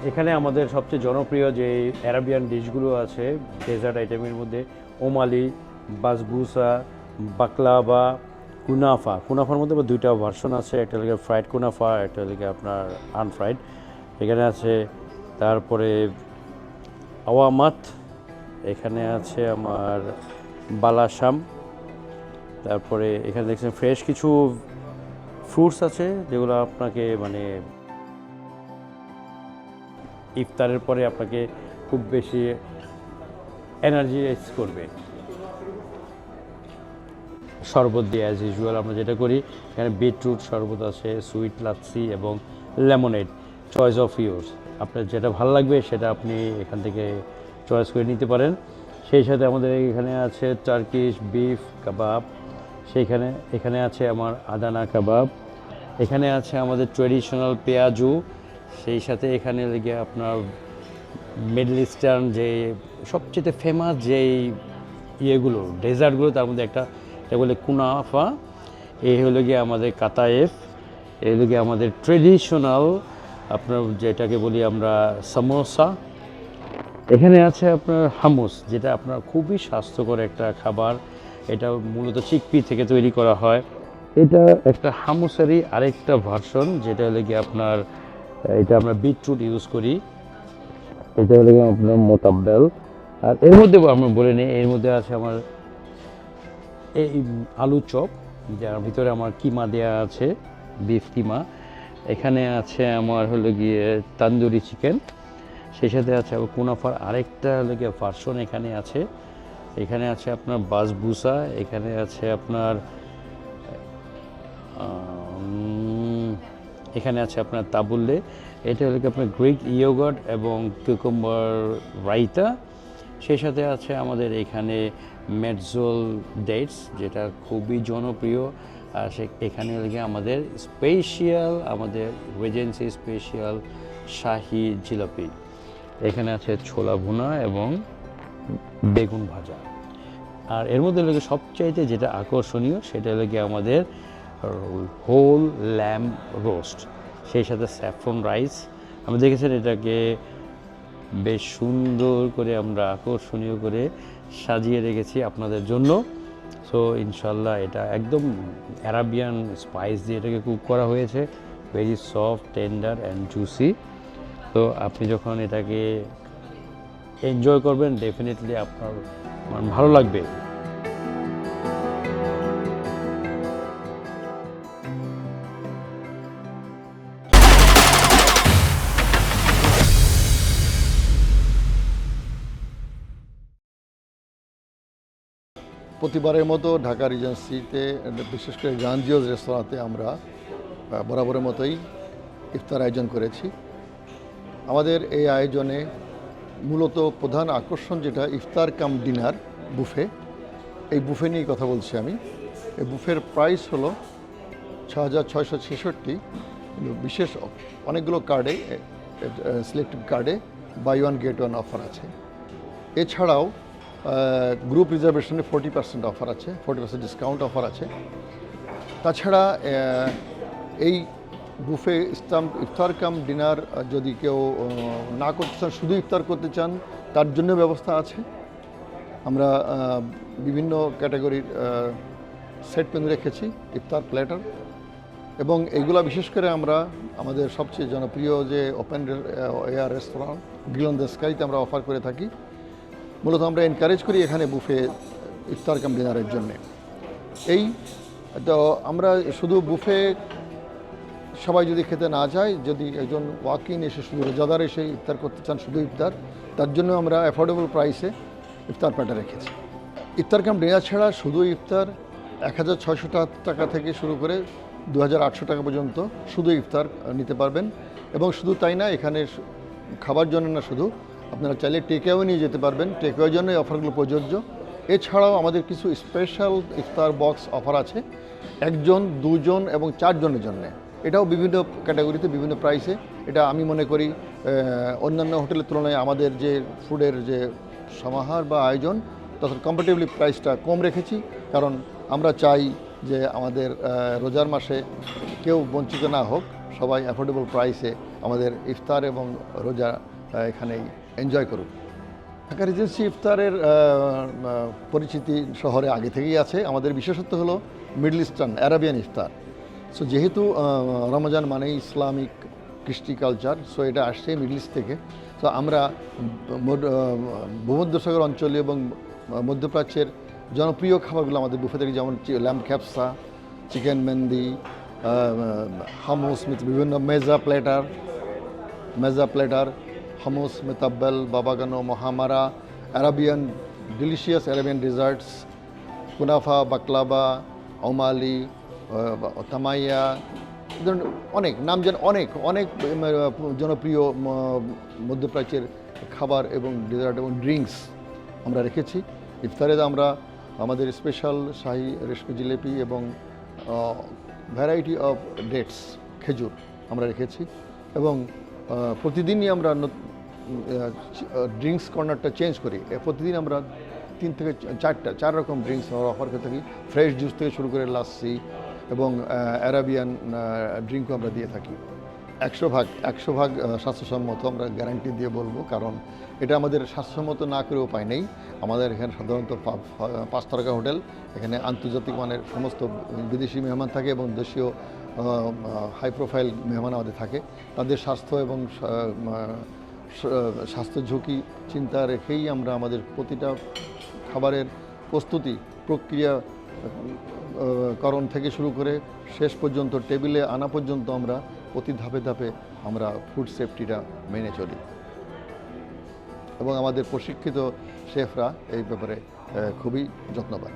এখানে আমাদের সবচেয়ে জনপ্রিয় যে অ্যারাবিয়ান ডিশগুলো আছে ডেজার্ট আইটেমের মধ্যে ওমালি, বাসবুসা, বাকলাভা, কুনাফা। কুনাফার মধ্যে আবার দুইটা ভার্সন আছে, একটা হচ্ছে ফ্রাইড কুনাফা, একটা হচ্ছে আপনার আনফ্রাইড। এখানে আছে তারপরে আওয়ামাত, এখানে আছে আমার বালাসাম, তারপরে এখানে দেখছেন ফ্রেশ কিছু ফ্রুটস আছে যেগুলো আপনাকে মানে ইফতারের পরে আপনাকে খুব বেশি এনার্জাইজ করবে। শরবত দিয়ে অ্যাজ ইউজুয়াল আমরা যেটা করি, এখানে বিটরুট শরবত আছে, সুইট লাচ্ছি এবং লেমনেড, চয়েস অফ ইউর্স। আপনার যেটা ভালো লাগবে সেটা আপনি এখান থেকে চয়েস করে নিতে পারেন। সেই সাথে আমাদের এখানে আছে টার্কিশ বিফ কাবাব, এখানে আছে আমার আদানা কাবাব, এখানে আছে আমাদের ট্রেডিশনাল পেঁয়াজু, সেই সাথে এখানে লেগে আপনার মিডল ইস্টার্ন যে সবচেয়ে ফেমাস যেই ইয়েগুলো ডেজার্টগুলো, তার মধ্যে এটা বলে কুনাফা, এই হলো গিয়ে আমাদের কাতায়েফ, এই হলো গিয়ে আমাদের ট্রেডিশনাল আপনার যেটাকে বলি আমরা সামোসা। এখানে আছে আপনার হামুস, যেটা আপনার খুবই স্বাস্থ্যকর একটা খাবার। এটা মূলত চিকপি থেকে তৈরি করা হয়। এটা একটা হামুসেরই আরেকটা ভার্সন, যেটা হলো গিয়ে আপনার এটা আমরা বিটরুট ইউজ করি। এটা হলো গিয়ে আপনার মোতাব্বেল। আর এর মধ্যে আমরা বলে নিই, এর মধ্যে আছে আমার এই আলু চপ, যার ভিতরে আমার কিমা দেওয়া আছে, বিফ কিমা। এখানে আছে আমার হলো গিয়ে তান্দুরি চিকেন, সেই সাথে আছে আবার কুনাফার আরেকটা হলো গিয়ে ভার্সন এখানে আছে। এখানে আছে আপনার বাসবুসা, এখানে আছে আপনার এখানে আছে আপনার তাবুল্লে, এটা হলো কি আপনার গ্রিক ইয়োগার্ট এবং কিউকাম্বার রাইতা। সেই সাথে আছে আমাদের এখানে মেটজোল ডেটস, যেটা খুবই জনপ্রিয়। আর এখানে হলো গিয়ে আমাদের স্পেশাল, আমাদের রেজেন্সি স্পেশাল শাহি জিলাপি। এখানে আছে ছোলা ভুনা এবং বেগুন ভাজা। আর এর মধ্যে হলো সবচাইতে যেটা আকর্ষণীয় সেটা হলো গিয়ে আমাদের হোল ল্যাম্ব রোস্ট, সেই সাথে স্যাফরন রাইস। আমরা দেখেছেন এটাকে বেশ সুন্দর করে আমরা আকর্ষণীয় করে সাজিয়ে রেখেছি আপনাদের জন্য। সো ইনশাল্লাহ এটা একদম অ্যারাবিয়ান স্পাইস দিয়ে এটাকে কুক করা হয়েছে, very soft, tender and juicy. তো আপনি যখন এটাকে এনজয় করবেন ডেফিনেটলি আপনার ভালো লাগবে। প্রতিবারের মতো ঢাকা রিজেন্সিতে বিশেষ করে গ্রান্ডিওস রেস্তোরাঁতে আমরা বরাবরের মতোই ইফতার আয়োজন করেছি। আমাদের এই আয়োজনে মূলত প্রধান আকর্ষণ যেটা ইফতার কাম ডিনার বুফে, এই বুফে নিয়ে কথা বলছি আমি। এই বুফের প্রাইস হলো 6,666। বিশেষ অনেকগুলো কার্ডে, সিলেক্টেড কার্ডে buy one get one offer আছে। এছাড়াও গ্রুপ রিজার্ভেশনে 40% অফার আছে, 40% ডিসকাউন্ট অফার আছে। তাছাড়া এই বুফে ইফতার কাম ডিনার যদি কেউ না করতে চান, শুধু ইফতার করতে চান, তার জন্য ব্যবস্থা আছে। আমরা বিভিন্ন ক্যাটাগরির সেট মেনু রেখেছি, ইফতার প্ল্যাটার, এবং এইগুলা বিশেষ করে আমরা আমাদের সবচেয়ে জনপ্রিয় যে ওপেন এয়ার রেস্তোরাঁ গ্রিল অন দ্য স্কাইতে আমরা অফার করে থাকি। মূলত আমরা এনকারেজ করি এখানে বুফে ইফতার কাম ডিনারের জন্যে। এই তো আমরা শুধু বুফে সবাই যদি খেতে না যায়, যদি একজন ওয়াকিং এসে শুধু রোজাদার এসে ইফতার করতে চান, শুধু ইফতার, তার জন্য আমরা অ্যাফোর্ডেবল প্রাইসে ইফতার প্যাটার রেখেছি। ইফতার কাম ডিনার ছাড়া শুধু ইফতার 1,600 টাকা থেকে শুরু করে 2,800 টাকা পর্যন্ত শুধু ইফতার নিতে পারবেন। এবং শুধু তাই না, এখানে খাবার জন্য না, শুধু আপনারা চাইলে টেকঅ্যাওয়ে নিয়ে যেতে পারবেন, টেকঅ্যাওয়ের জন্য এই অফারগুলো প্রযোজ্য। এছাড়াও আমাদের কিছু স্পেশাল ইফতার বক্স অফার আছে 1 জন, 2 জন এবং 4 জনের জন্য। এটাও বিভিন্ন ক্যাটাগরিতে বিভিন্ন প্রাইসে। এটা আমি মনে করি অন্যান্য হোটেলের তুলনায় আমাদের যে ফুডের যে সমাহার বা আয়োজন, তখন কম্পারেটিভলি প্রাইসটা কম রেখেছি। কারণ আমরা চাই যে আমাদের রোজার মাসে কেউ বঞ্চিত না হোক, সবাই অ্যাফোর্ডেবল প্রাইসে আমাদের ইফতার এবং রোজা এখানেই এনজয় করুন। ঢাকা রিজেন্সি ইফতারের পরিচিতি শহরে আগে থেকেই আছে। আমাদের বিশেষত্ব হলো মিডল ইস্টার্ন অ্যারাবিয়ান ইফতার। সো যেহেতু রমজান মানেই ইসলামিক কৃষ্টি কালচার, সো এটা আসছে মিডল ইস্ট থেকে। তো আমরা ভূমধ্যসাগর অঞ্চলে এবং মধ্যপ্রাচ্যের জনপ্রিয় খাবারগুলো আমাদের বুফে থেকে, যেমন ল্যাম্ব ক্যাপসা, চিকেন মেন্দি, হামুস, বিভিন্ন মেজা প্লেটার, হামুস, মেতাব্বেল, বাবাগানো, মহামারা, ডিলিশিয়াস অ্যারাবিয়ান ডেজার্টস, কুনাফা, বাকলাবা, ওমালি, তামাইয়া, অনেক নাম যেন অনেক জনপ্রিয় মধ্যপ্রাচ্যের খাবার এবং ডেজার্ট এবং ড্রিঙ্কস আমরা রেখেছি। ইফতারে আমরা আমাদের স্পেশাল শাহী রেশমি জিলেপি এবং ভ্যারাইটি অফ ডেটস, খেজুর আমরা রেখেছি। এবং প্রতিদিনই আমরা ড্রিঙ্কস কর্নারটা চেঞ্জ করি। প্রতিদিন আমরা 3 থেকে 4 রকম ড্রিঙ্কস আমরা অফার করে থাকি। ফ্রেশ জুস থেকে শুরু করে লাসি এবং অ্যারাবিয়ান ড্রিঙ্কও আমরা দিয়ে থাকি। 100 ভাগ স্বাস্থ্যসম্মত আমরা গ্যারান্টি দিয়ে বলবো, কারণ এটা আমাদের স্বাস্থ্যসম্মত না করে উপায় নেই। আমাদের এখানে সাধারণত 5 তারকা হোটেল, এখানে আন্তর্জাতিক মানের সমস্ত বিদেশি মেহমান থাকে এবং দেশীয় হাই প্রোফাইল মেহমান আমাদের থাকে। তাদের স্বাস্থ্য এবং স্বাস্থ্য ঝুঁকি চিন্তা রেখেই আমরা আমাদের প্রতিটা খাবারের প্রস্তুতি প্রক্রিয়া করণ থেকে শুরু করে শেষ পর্যন্ত টেবিলে আনা পর্যন্ত আমরা প্রতি ধাপে ধাপে আমরা ফুড সেফটিটা মেনে চলি এবং আমাদের প্রশিক্ষিত শেফরা এই ব্যাপারে খুবই যত্নবান।